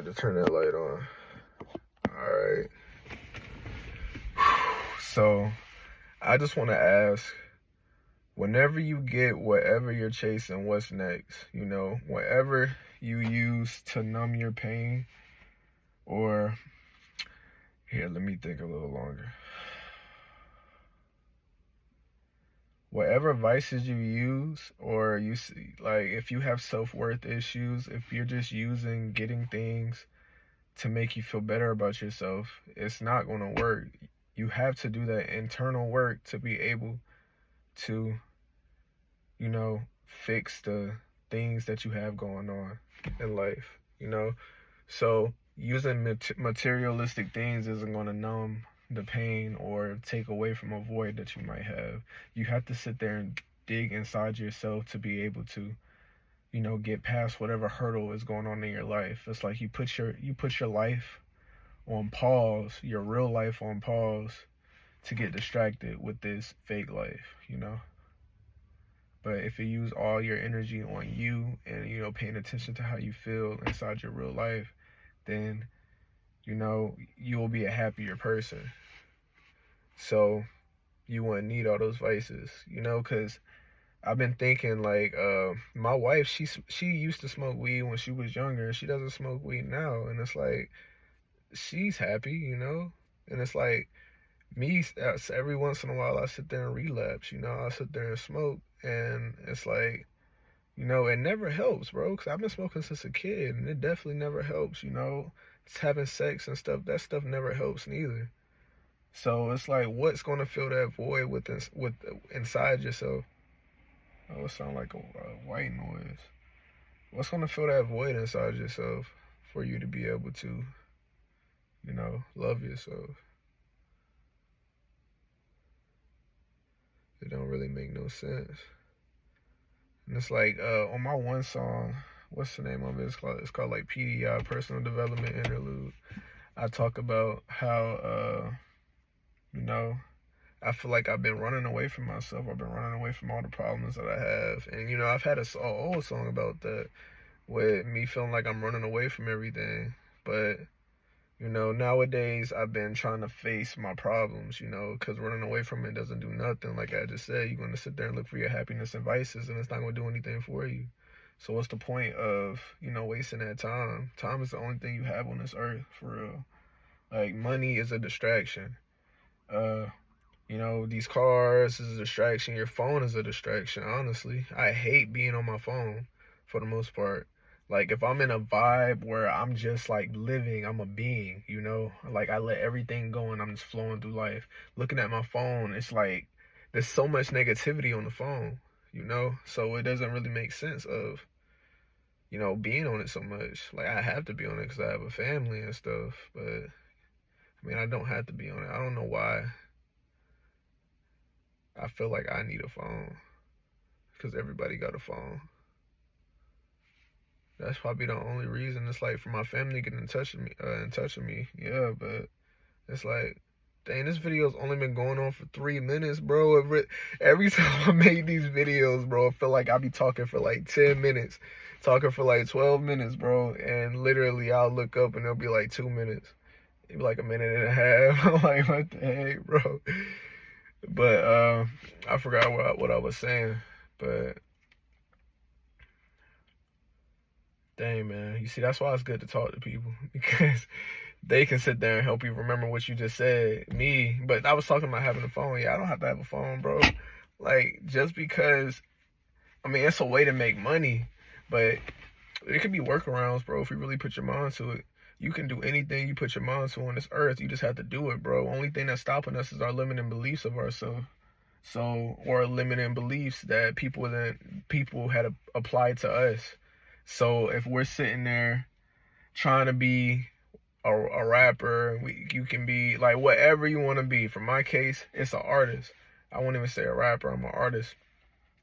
forgot to turn that light on. Alright. So, I just want to ask, whenever you get whatever you're chasing, what's next? You know, whatever you use to numb your pain, or, here, let me think a little longer. Whatever vices you use, or you see, like, if you have self-worth issues, if you're just using getting things to make you feel better about yourself, it's not going to work. You have to do that internal work to be able to, you know, fix the things that you have going on in life, you know? So using materialistic things isn't going to numb the pain or take away from a void that you might have. You have to sit there and dig inside yourself to be able to, you know, get past whatever hurdle is going on in your life. It's like you put your life on pause, your real life on pause, to get distracted with this fake life, you know? But if you use all your energy on you and, you know, paying attention to how you feel inside your real life, then, you know, you'll be a happier person. So you wouldn't need all those vices, you know, because I've been thinking, like, my wife, she used to smoke weed when she was younger, and she doesn't smoke weed now, and it's like, she's happy, you know, and it's like, me, every once in a while, I sit there and relapse, you know, I sit there and smoke, and it's like, you know, it never helps, bro, because I've been smoking since a kid, and it definitely never helps, you know, just having sex and stuff, that stuff never helps neither. So it's like, what's going to fill that void with inside yourself? Oh, it sounds like a white noise. What's going to fill that void inside yourself for you to be able to, you know, love yourself? It don't really make no sense. And it's like, on my one song, what's the name of it? It's called like PDI, Personal Development Interlude. I talk about how, you know, I feel like I've been running away from myself. I've been running away from all the problems that I have. And, you know, I've had an old song about that, with me feeling like I'm running away from everything. But, you know, nowadays I've been trying to face my problems, you know, because running away from it doesn't do nothing. Like I just said, you're going to sit there and look for your happiness and vices, and it's not going to do anything for you. So what's the point of, you know, wasting that time? Time is the only thing you have on this earth, for real. Like, money is a distraction. You know, these cars is a distraction. Your phone is a distraction, honestly. I hate being on my phone for the most part. Like, if I'm in a vibe where I'm just, like, living, I'm a being, you know? Like, I let everything go and I'm just flowing through life. Looking at my phone, it's like, there's so much negativity on the phone, you know? So it doesn't really make sense of, you know, being on it so much. Like, I have to be on it because I have a family and stuff. But, I mean, I don't have to be on it. I don't know why I feel like I need a phone, because everybody got a phone. That's probably the only reason. It's like, for my family getting in touch with me, yeah. But it's like, dang, this video's only been going on for 3 minutes, bro. Every time I make these videos, bro, I feel like I be talking for like 10 minutes, talking for like 12 minutes, bro. And literally, I'll look up and it'll be like 2 minutes. It'll be like a minute and a half. I'm like, what the heck, bro? But I forgot what I was saying. But dang, man, you see, that's why it's good to talk to people, because they can sit there and help you remember what you just said. But I was talking about having a phone. Yeah, I don't have to have a phone, bro. Like, just because, I mean, it's a way to make money, but it could be workarounds, bro. If you really put your mind to it, you can do anything you put your mind to on this earth. You just have to do it, bro. Only thing that's stopping us is our limiting beliefs of ourselves. So, or limiting beliefs that people had applied to us. So if we're sitting there trying to be a rapper, you can be like whatever you want to be. For my case, it's an artist. I won't even say a rapper. I'm an artist.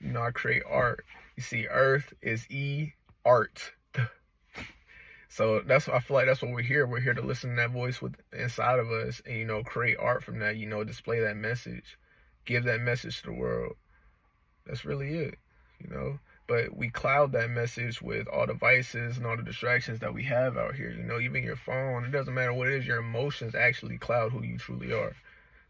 You know, I create art. You see, earth is art. So I feel like that's what we're here. We're here to listen to that voice inside of us, and, you know, create art from that. You know, display that message, give that message to the world. That's really it, you know. But we cloud that message with all the vices and all the distractions that we have out here. You know, even your phone, it doesn't matter what it is, your emotions actually cloud who you truly are.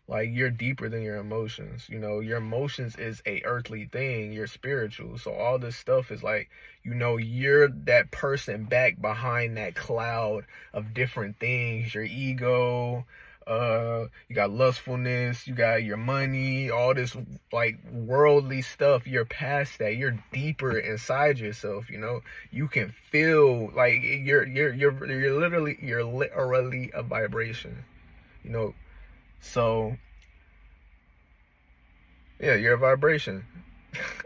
Like, you're deeper than your emotions. You know, your emotions is a earthly thing. You're spiritual. So all this stuff is like, you know, you're that person back behind that cloud of different things. Your ego, you got lustfulness, you got your money, all this like worldly stuff. You're past that. You're deeper inside yourself. You know, you can feel like you're literally a vibration. You know, so yeah, you're a vibration.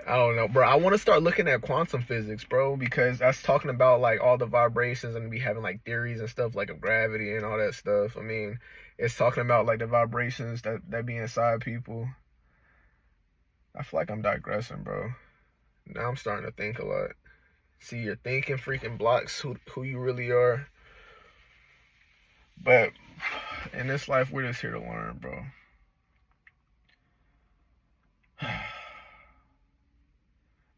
I don't know, bro. I want to start looking at quantum physics, bro, because that's talking about like all the vibrations and we having like theories and stuff like of gravity and all that stuff. I mean, it's talking about like the vibrations that be inside people. I feel like I'm digressing, bro. Now I'm starting to think a lot. See, your thinking freaking blocks who you really are. But in this life, we're just here to learn, bro.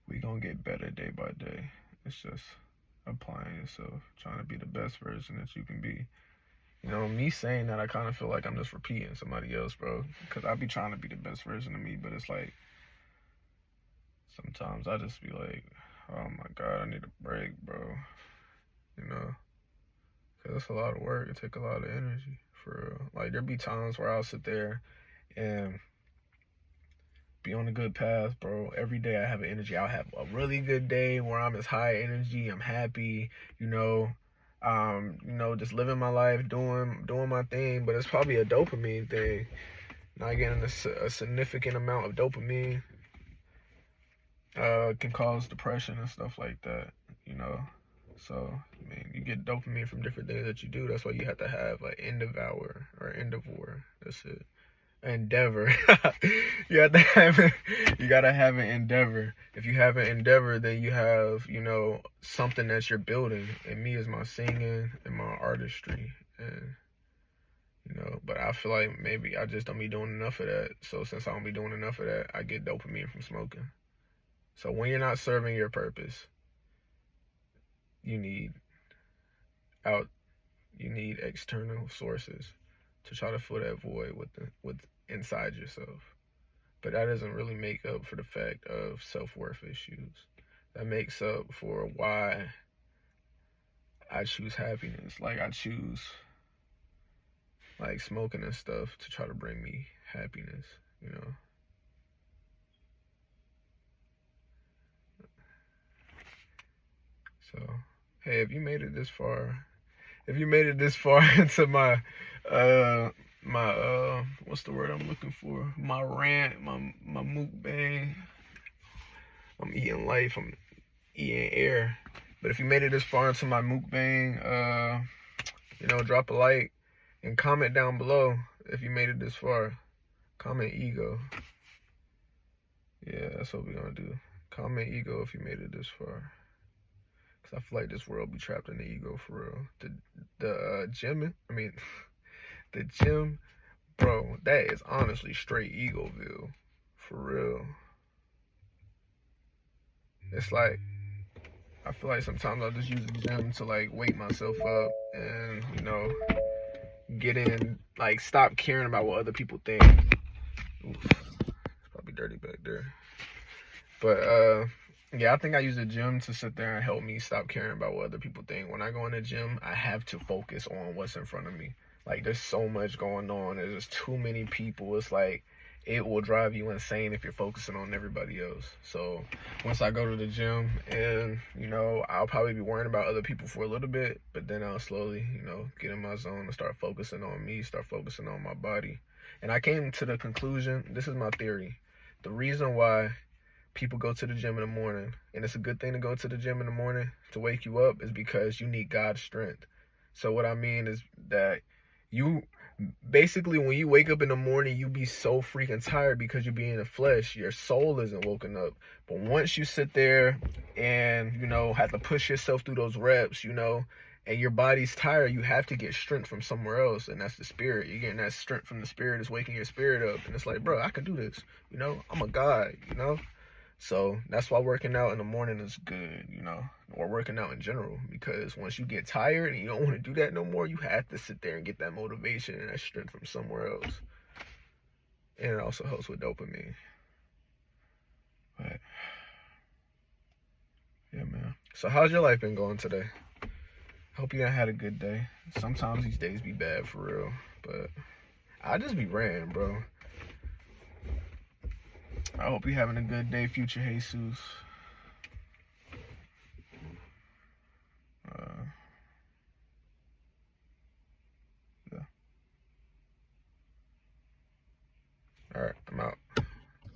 We gonna get better day by day. It's just applying yourself, trying to be the best version that you can be. You know, me saying that, I kind of feel like I'm just repeating somebody else, bro. Because I be trying to be the best version of me, but it's like, sometimes I just be like, oh my God, I need a break, bro. You know? Because it's a lot of work. It takes a lot of energy, for real. Like, there be times where I'll sit there and be on a good path, bro. Every day I have an energy. I'll have a really good day where I'm as high energy, I'm happy, you know, just living my life, doing my thing. But it's probably a dopamine thing. Not getting a significant amount of dopamine can cause depression and stuff like that, you know. So, I mean, you get dopamine from different things that you do. That's why you have to have an end of hour or end of war. That's it. Endeavor. You gotta have an endeavor. If you have an endeavor, then you have, you know, something that you're building. And me is my singing and my artistry. And, you know, but I feel like maybe I just don't be doing enough of that. So since I don't be doing enough of that, I get dopamine from smoking. So when you're not serving your purpose, you need external sources to try to fill that void with inside yourself. But that doesn't really make up for the fact of self-worth issues. That makes up for why I choose happiness. Like, I choose like smoking and stuff to try to bring me happiness, you know. So, hey, if you made it this far into my what's the word I'm looking for? My rant, my mukbang. I'm eating life, I'm eating air. But if you made it this far into my mukbang, you know, drop a like and comment down below if you made it this far. Comment ego. Yeah, that's what we're gonna do. Comment ego if you made it this far. Cause I feel like this world be trapped in the ego for real. The gym, bro, that is honestly straight egoville, for real. It's like, I feel like sometimes I'll just use the gym to like wake myself up and, you know, get in, like, stop caring about what other people think. Oof, it's probably dirty back there. But yeah, I think I use the gym to sit there and help me stop caring about what other people think. When I go in the gym, I have to focus on what's in front of me. Like, there's so much going on. There's just too many people. It's like, it will drive you insane if you're focusing on everybody else. So once I go to the gym, and, you know, I'll probably be worrying about other people for a little bit, but then I'll slowly, you know, get in my zone and start focusing on me, start focusing on my body. And I came to the conclusion, this is my theory, the reason why people go to the gym in the morning, and it's a good thing to go to the gym in the morning to wake you up, is because you need God's strength. So what I mean is that you basically, when you wake up in the morning, you be so freaking tired because you be in the flesh. Your soul isn't woken up. But once you sit there and, you know, have to push yourself through those reps, you know, and your body's tired, you have to get strength from somewhere else, and that's the spirit. You're getting that strength from the spirit. It's waking your spirit up, and it's like, bro, I can do this. You know, I'm a God, you know. So that's why working out in the morning is good, you know, or working out in general. Because once you get tired and you don't want to do that no more, you have to sit there and get that motivation and that strength from somewhere else. And it also helps with dopamine. But yeah, man. So how's your life been going today? Hope you had a good day. Sometimes these days be bad for real, but I just be ranting, bro. I hope you're having a good day, future Jesus. Yeah. All right, I'm out.